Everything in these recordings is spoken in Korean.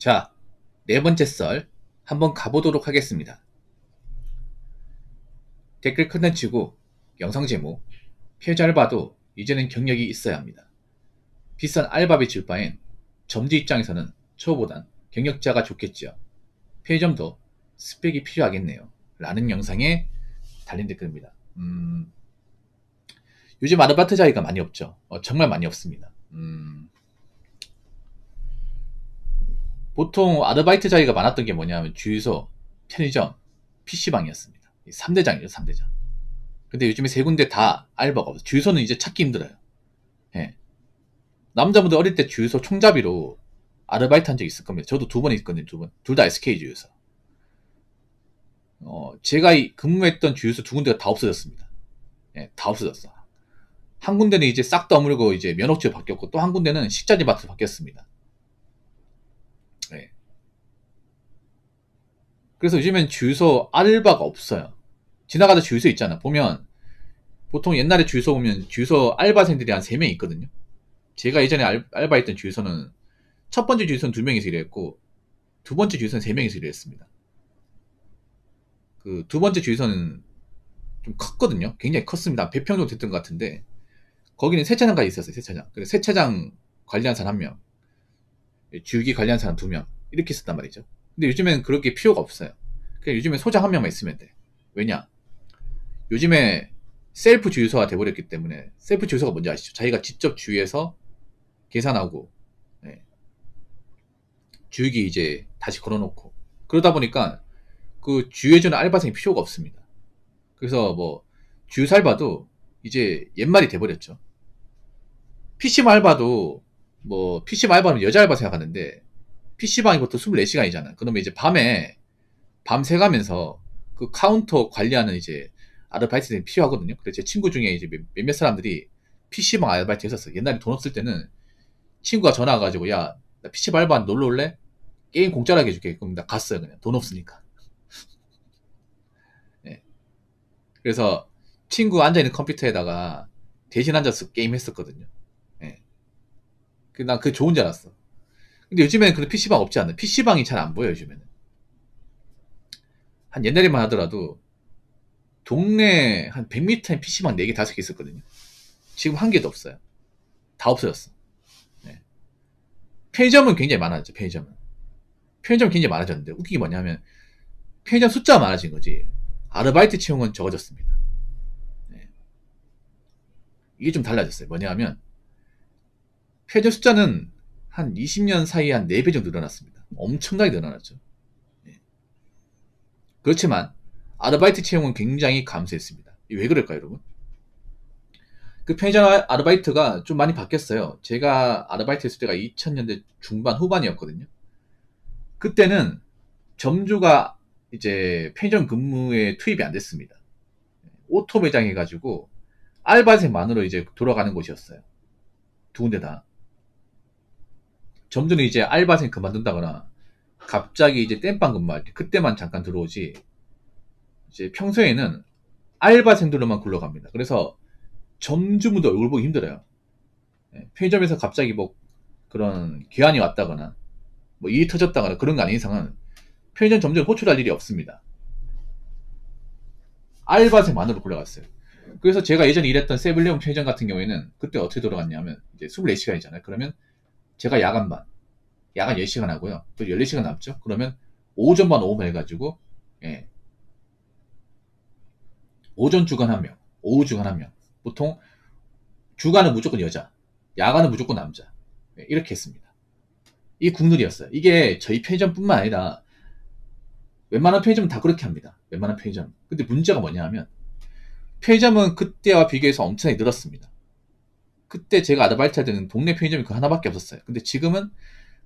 자, 네 번째 썰 한번 가보도록 하겠습니다. 댓글 컨텐츠고 영상 제목 피해자 알바도 이제는 경력이 있어야 합니다. 비싼 알바비 줄 바엔 점주 입장에서는 초보단 경력자가 좋겠죠. 편의점도 스펙이 필요하겠네요. 라는 영상에 달린 댓글입니다. 요즘 아르바이트 자리가 많이 없죠. 정말 많이 없습니다. 보통 아르바이트 자리가 많았던 게 뭐냐면 주유소, 편의점, PC방이었습니다. 3대장이죠, 3대장. 근데 요즘에 세 군데 다 알바가 없어요. 주유소는 이제 찾기 힘들어요. 예. 남자분들 어릴 때 주유소 총잡이로 아르바이트 한 적 있을 겁니다. 저도 2번 있거든요, 2번. 둘 다 SK 주유소. 제가 근무했던 주유소 2군데가 다 없어졌습니다. 예, 다 없어졌어. 한 군데는 이제 싹 다 어물고 이제 면허지로 바뀌었고, 또 한 군데는 식자재 마트로 바뀌었습니다. 예. 그래서 요즘엔 주유소 알바가 없어요. 지나가다 주유소 있잖아. 보면, 보통 옛날에 주유소 보면 주유소 알바생들이 한 3명 있거든요. 제가 예전에 알바했던 주유소는 첫 번째 주유소는 2명이서 일했고, 두 번째 주유소는 3명이서 일했습니다. 그 두 번째 주유소는 좀 컸거든요. 굉장히 컸습니다. 100평 정도 됐던 것 같은데, 거기는 세차장까지 있었어요, 세차장. 그래서 세차장 관리한 사람 1명, 주유기 관리한 사람 2명, 이렇게 있었단 말이죠. 근데 요즘엔 그렇게 필요가 없어요. 그냥 요즘엔 소장 1명만 있으면 돼. 왜냐? 요즘에 셀프 주유소가 돼버렸기 때문에, 셀프 주유소가 뭔지 아시죠? 자기가 직접 주유해서 계산하고, 네. 주유기 이제 다시 걸어놓고. 그러다 보니까 그 주유해주는 알바생이 필요가 없습니다. 그래서 뭐, 주유소 알바도 이제 옛말이 돼버렸죠. PC방 알바도, 뭐, PC방 알바는 여자 알바 생각하는데, PC방이 보통 24시간이잖아. 그러면 이제 밤새 가면서 그 카운터 관리하는 이제 아르바이트들이 필요하거든요. 그래서 제 친구 중에 이제 몇몇 사람들이 PC방 아르바이트 했었어. 옛날에 돈 없을 때는 친구가 전화 와가지고, 야, 나 PC방 알바 놀러 올래? 게임 공짜로 해줄게. 그럼 나 갔어요, 그냥. 돈 없으니까. 예. 그래서 친구 앉아있는 컴퓨터에다가 대신 앉아서 게임 했었거든요. 예. 난 그게 좋은 줄 알았어. 근데 요즘에는 그런 PC방 없지 않나? PC방이 잘 안 보여, 요즘에는. 한 옛날에만 하더라도 동네 한 100m에 PC방 4개, 5개 있었거든요. 지금 한 개도 없어요. 다 없어졌어. 네. 편의점은 굉장히 많아졌죠, 편의점은. 편의점은 굉장히 많아졌는데, 웃기게 뭐냐면, 편의점 숫자가 많아진 거지. 아르바이트 채용은 적어졌습니다. 네. 이게 좀 달라졌어요. 뭐냐면, 편의점 숫자는 한 20년 사이에 한 4배 정도 늘어났습니다. 엄청나게 늘어났죠. 네. 그렇지만, 아르바이트 채용은 굉장히 감소했습니다. 왜 그럴까요, 여러분? 그 편의점 아르바이트가 좀 많이 바뀌었어요. 제가 아르바이트 했을 때가 2000년대 중반 후반이었거든요. 그때는 점주가 이제 편의점 근무에 투입이 안 됐습니다. 오토 매장 해가지고 알바생만으로 이제 돌아가는 곳이었어요. 2군데 다. 점주는 이제 알바생 그만둔다거나 갑자기 이제 땜빵 근무할 때 그때만 잠깐 들어오지, 이제 평소에는 알바생들로만 굴러갑니다. 그래서 점주분들 얼굴 보기 힘들어요. 편의점에서 갑자기 뭐 그런 귀환이 왔다거나 뭐 일이 터졌다거나 그런 거 아닌 이상은 편의점 점주를 호출할 일이 없습니다. 알바생만으로 굴러갔어요. 그래서 제가 예전에 일했던 세블레온 편의점 같은 경우에는 그때 어떻게 돌아갔냐면, 이제 24시간이잖아요. 그러면 제가 야간 10시간 하고요. 또 14시간 남죠? 그러면 오전반 오후반 해가지고, 예. 오전 주간 1명, 오후 주간 1명. 보통 주간은 무조건 여자, 야간은 무조건 남자. 예, 이렇게 했습니다. 이 국룰이었어요. 이게 저희 편의점뿐만 아니라 웬만한 편의점은 다 그렇게 합니다. 웬만한 편의점. 근데 문제가 뭐냐 하면, 편의점은 그때와 비교해서 엄청나게 늘었습니다. 그때 제가 아르바이트 할 때는 동네 편의점이 그 하나밖에 없었어요. 근데 지금은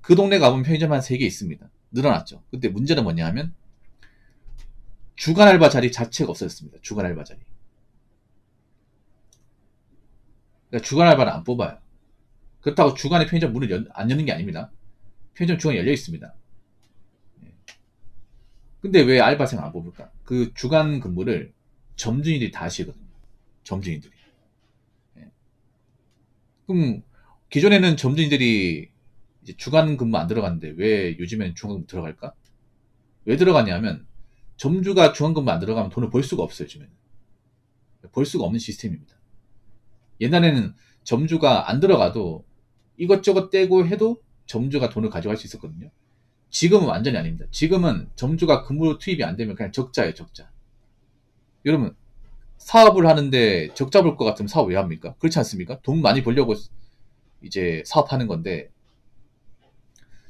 그 동네 가보면 편의점 한 3개 있습니다. 늘어났죠. 근데 문제는 뭐냐 하면, 주간 알바 자리 자체가 없어졌습니다. 주간 알바 자리. 그러니까 주간 알바를 안 뽑아요. 그렇다고 주간에 편의점 문을 안 여는 게 아닙니다. 편의점 주간이 열려 있습니다. 근데 왜 알바생 안 뽑을까? 그 주간 근무를 점주인들이 다 하시거든요. 점주인들이. 그럼 기존에는 점주인들이 이제 주간 근무 안 들어갔는데 왜 요즘에는 주간 근무 들어갈까? 왜 들어가냐면 점주가 주간 근무 안 들어가면 돈을 벌 수가 없어요. 요즘에는 벌 수가 없는 시스템입니다. 옛날에는 점주가 안 들어가도 이것저것 떼고 해도 점주가 돈을 가져갈 수 있었거든요. 지금은 완전히 아닙니다. 지금은 점주가 근무 투입이 안 되면 그냥 적자예요, 적자. 여러분, 사업을 하는데 적자 볼 것 같으면 사업 왜 합니까? 그렇지 않습니까? 돈 많이 벌려고 이제 사업하는 건데,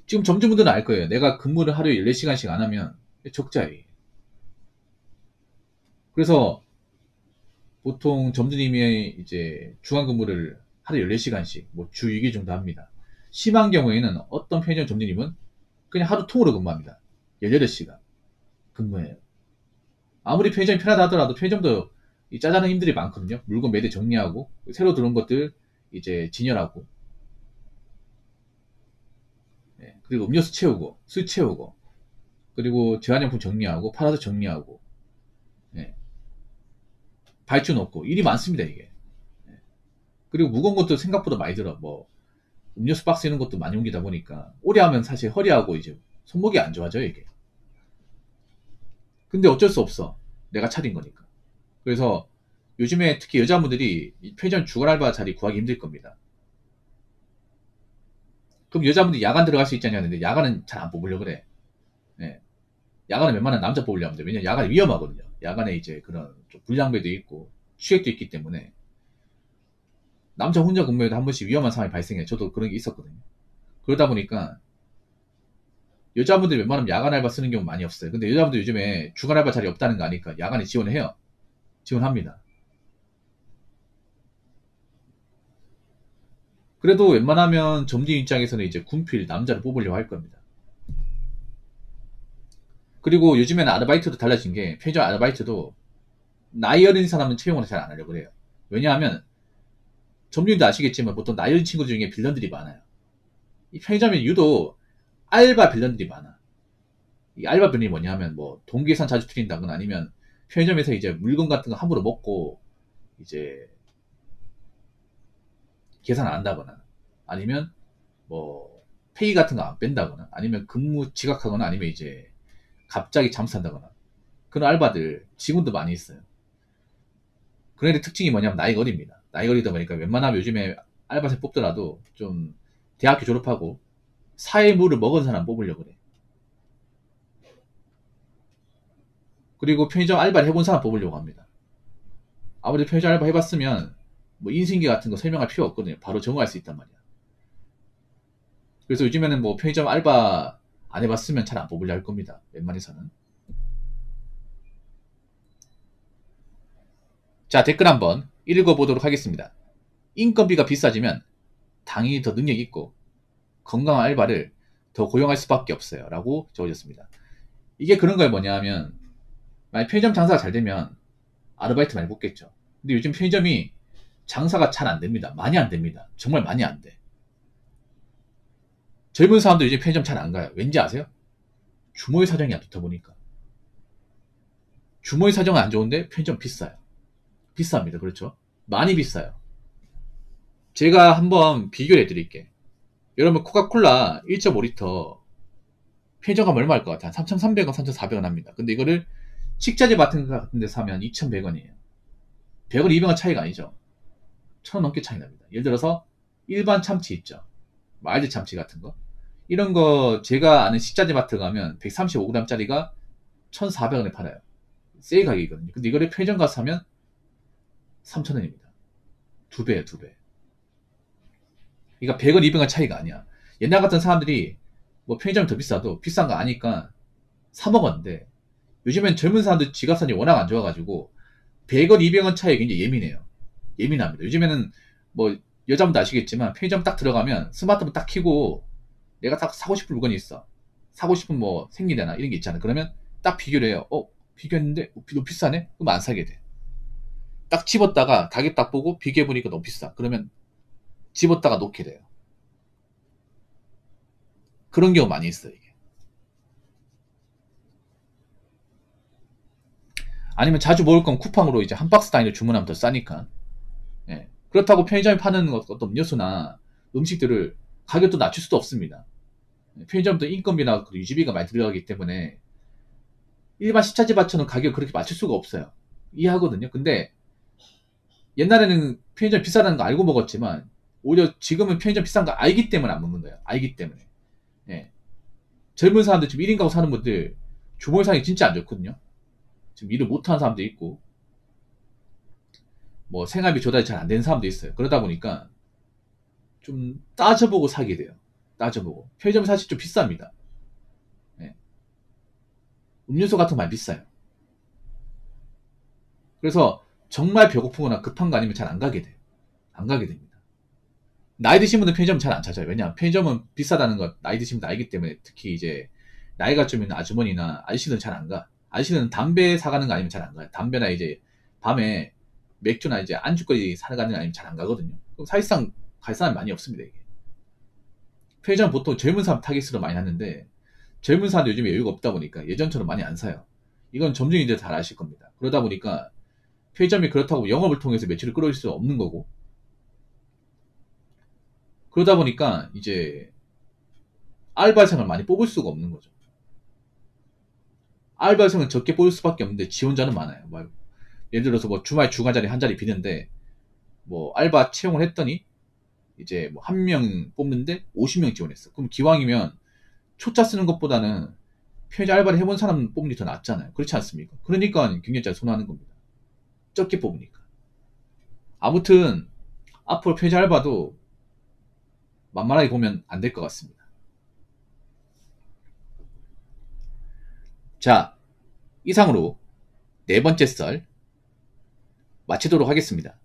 지금 점주분들은 알 거예요. 내가 근무를 하루에 14시간씩 안 하면 적자예요. 그래서 보통 점주님이 이제 주간 근무를 하루에 14시간씩, 뭐 주 6일 정도 합니다. 심한 경우에는 어떤 편의점 점주님은 그냥 하루 통으로 근무합니다. 18시간 근무해요. 아무리 편의점이 편하다 하더라도 편의점도 이 짜자는 힘들이 많거든요. 물건 매대 정리하고, 새로 들어온 것들 이제 진열하고, 예, 그리고 음료수 채우고, 술 채우고, 그리고 제한용품 정리하고, 팔아서 정리하고, 예, 발주 넣고, 일이 많습니다, 이게. 예. 그리고 무거운 것도 생각보다 많이 들어. 뭐, 음료수 박스 이런 것도 많이 옮기다 보니까, 오래 하면 사실 허리하고 이제 손목이 안 좋아져요, 이게. 근데 어쩔 수 없어. 내가 차린 거니까. 그래서 요즘에 특히 여자분들이 이 편의점 주간 알바 자리 구하기 힘들 겁니다. 그럼 여자분들이 야간 들어갈 수 있지 않냐는데 야간은 잘 안 뽑으려고 그래. 예. 야간은 웬만하면 남자 뽑으려고 합니다. 왜냐면 야간이 위험하거든요. 야간에 이제 그런 좀 불량배도 있고 취획도 있기 때문에 남자 혼자 근무해도 한 번씩 위험한 상황이 발생해요. 저도 그런 게 있었거든요. 그러다 보니까 여자분들이 웬만하면 야간 알바 쓰는 경우 많이 없어요. 근데 여자분들 요즘에 주간 알바 자리 없다는 거 아니까 야간에 지원을 해요. 지원합니다. 그래도 웬만하면 점주인 입장에서는 이제 군필 남자를 뽑으려고 할 겁니다. 그리고 요즘에는 아르바이트도 달라진 게 편의점 아르바이트도 나이 어린 사람은 채용을 잘 안 하려고 그래요. 왜냐하면 점주님도 아시겠지만 보통 나이 어린 친구들 중에 빌런들이 많아요. 이 편의점에 유독 알바 빌런들이 많아. 이 알바 빌런이 뭐냐면 뭐 동계산 자주 틀린다거나 아니면 편의점에서 이제 물건 같은 거 함부로 먹고 이제 계산 안 한다거나 아니면 뭐 페이 같은 거 안 뺀다거나 아니면 근무 지각하거나 아니면 이제 갑자기 잠수한다거나 그런 알바들 직원도 많이 있어요. 그런 애들 특징이 뭐냐면 나이가 어립니다. 나이가 어리다 보니까 웬만하면 요즘에 알바생 뽑더라도 좀 대학교 졸업하고 사회물을 먹은 사람 뽑으려고 그래. 그리고 편의점 알바를 해본 사람 뽑으려고 합니다. 아무래도 편의점 알바 해봤으면 뭐 인수인계 같은 거 설명할 필요 없거든요. 바로 적응할 수 있단 말이야. 그래서 요즘에는 뭐 편의점 알바 안 해봤으면 잘 안 뽑으려 할 겁니다. 웬만해서는. 자, 댓글 한번 읽어보도록 하겠습니다. 인건비가 비싸지면 당연히 더 능력 있고 건강한 알바를 더 고용할 수밖에 없어요. 라고 적어졌습니다. 이게 그런 거에 뭐냐 하면 만약 편의점 장사가 잘 되면 아르바이트 많이 뽑겠죠. 근데 요즘 편의점이 장사가 잘 안 됩니다. 많이 안 됩니다. 정말 많이 안 돼. 젊은 사람도 요즘 편의점 잘 안 가요. 왠지 아세요? 주머니 사정이 안 좋다 보니까. 주머니 사정은 안 좋은데 편의점 비싸요. 비쌉니다. 그렇죠? 많이 비싸요. 제가 한번 비교를 해드릴게. 여러분 코카콜라 1.5리터 편의점 가면 얼마일 것 같아요? 3,300원, 3,400원 합니다. 근데 이거를 식자재 같은 데 사면 2,100원이에요. 100원, 200원 차이가 아니죠. 1,000원 넘게 차이 납니다. 예를 들어서 일반 참치 있죠. 마일드 참치 같은 거. 이런 거 제가 아는 식자재 마트 가면 135g짜리가 1,400원에 팔아요. 세일 가격이거든요. 근데 이거를 편의점 가서 사면 3,000원입니다. 두 배예요, 두 배. 그러니까 100원, 200원 차이가 아니야. 옛날 같은 사람들이 뭐 편의점이 더 비싸도 비싼 거 아니까 사 먹었는데 요즘엔 젊은 사람들 지갑산이 워낙 안 좋아가지고 100원, 200원 차이에 굉장히 예민해요. 예민합니다. 요즘에는 뭐 여자분도 아시겠지만 편의점 딱 들어가면 스마트폰 딱 켜고 내가 딱 사고 싶은 물건이 있어. 사고 싶은 뭐 생리대나 이런 게 있잖아. 그러면 딱 비교를 해요. 비교했는데 너무 비싸네? 그럼 안 사게 돼. 딱 집었다가 가격 딱 보고 비교해보니까 너무 비싸. 그러면 집었다가 놓게 돼요. 그런 경우 많이 있어요, 이게. 아니면 자주 먹을 건 쿠팡으로 이제 한 박스 단위로 주문하면 더 싸니까. 예. 그렇다고 편의점에 파는 어떤 음료수나 음식들을 가격도 낮출 수도 없습니다. 편의점도 인건비나 유지비가 많이 들어가기 때문에 일반 시차지바처럼 가격 그렇게 맞출 수가 없어요. 이해하거든요. 근데 옛날에는 편의점 비싸다는 거 알고 먹었지만 오히려 지금은 편의점 비싼 거 알기 때문에 안 먹는 거예요. 알기 때문에. 예. 젊은 사람들 지금 1인 가구 사는 분들 주말 상이 진짜 안 좋거든요. 지금 일을 못하는 사람도 있고 뭐 생활비 조달이 잘 안 되는 사람도 있어요. 그러다 보니까 좀 따져보고 사게 돼요. 따져보고. 편의점 사실 좀 비쌉니다. 예. 음료수 같은 거 많이 비싸요. 그래서 정말 배고프거나 급한 거 아니면 잘 안 가게 돼요. 안 가게 됩니다. 나이 드신 분들 편의점 잘 안 찾아요. 왜냐하면 편의점은 비싸다는 거 나이 드신 분들 알기 때문에 특히 이제 나이가 좀 있는 아주머니나 아저씨들은 잘 안 가. 아저씨는 담배 사가는 거 아니면 잘 안 가요. 담배나 이제 밤에 맥주나 이제 안주거리 사가는 거 아니면 잘 안 가거든요. 그럼 사실상 갈 사람이 많이 없습니다, 이게. 편의점 보통 젊은 사람 타깃으로 많이 하는데 젊은 사람도 요즘에 여유가 없다 보니까 예전처럼 많이 안 사요. 이건 점주님들 잘 아실 겁니다. 그러다 보니까 편의점이 그렇다고 영업을 통해서 매출을 끌어올 수 없는 거고 그러다 보니까 이제 알바생을 많이 뽑을 수가 없는 거죠. 알바생은 적게 뽑을 수밖에 없는데 지원자는 많아요. 뭐 예를 들어서 뭐 주말 주간 자리 한 자리 비는데 뭐 알바 채용을 했더니 이제 뭐 한 명 뽑는데 50명 지원했어. 그럼 기왕이면 초짜 쓰는 것보다는 편의점 알바를 해본 사람 뽑는 게 더 낫잖아요. 그렇지 않습니까? 그러니까 경쟁자가 손하는 겁니다. 적게 뽑으니까. 아무튼 앞으로 편의점 알바도 만만하게 보면 안 될 것 같습니다. 자, 이상으로 네 번째 썰 마치도록 하겠습니다.